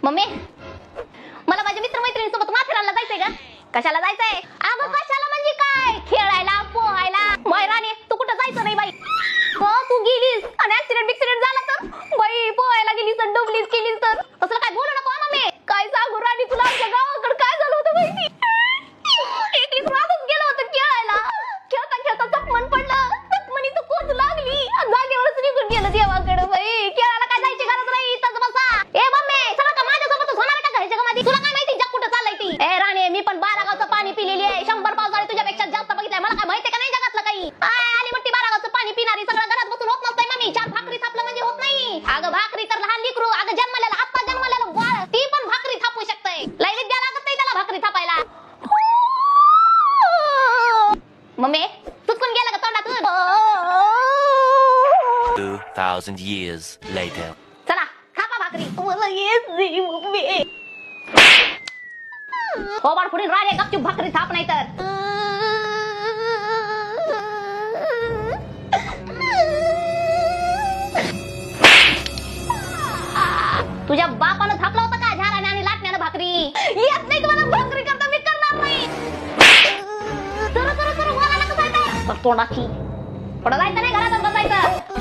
Mummy मला माझ्या मित्रमैत्रिणींसोबत माथेरानला जायचंय का? कशाला जायचंय? अगं कशाला म्हणजे काय? खेळायला पोहायला. मैराने तू कुठं जायचं नाही बाई. तू गेलीस आणि ऍक्सिडेंट झाला तर बाई, पोहायला गेलीस तर डुबलीस केलीस तर तसलं काय बोलू नको मम्मी. काय सांगू राणी तुला, आमच्या गावाकडे काय झालं होतं माहिती? एक लेकरू असंच गेलं होतं खेळायला. खेळता खेळता चकमन पडलं. चकमनीचं कोच लागली आणि जागेवरच निघून गेलं देवाकडे. बाई खेळायला काय जायची गरज नाही, इथंच बसा. ए मम्मी चला का माझ्यासोबतच होणार का घरच्या गावामध्ये? तुला काय माहिती जग कुठं चाललंय ती? ए राणे मी पण 12 गावचं पाणी पिलेली आहे. 100 पावसाळे तुझ्यापेक्षा जास्त बघितलंय. मला काय माहिती का नाही जगातलं काही? आली मोठी 12 गावचं पाणी पिणारी सगळं घरात बसून होत नसतंय मम्मी. 4 भाकरी थापलं म्हणजे होत नाही. अगं भाकरी तर लहान लेकरू, अगं जन्मलेलं आत्ता जन्मलेलं बाळ ती पण भाकरी थापू शकतंय. लय विद्या लागत नाही त्याला भाकरी थापायला. मम्मी चुकून गेलं का तोंडातून? 2000 years later. चला थापा भाकरी. मला येत नाही मम्मी. हो बाळ पुढील राणे गपचूप भाकरी थाप नाही तर. तुझ्या बापानं थापला होता का झाडाने आणि लाटण्यानं भाकरी? येत नाही तुम्हाला भाकरी करता, मी करणार नाही. चला चला चला, मला नका जायचं तोंडाची. पुढं जायचं नाही, घरातच बसायचं.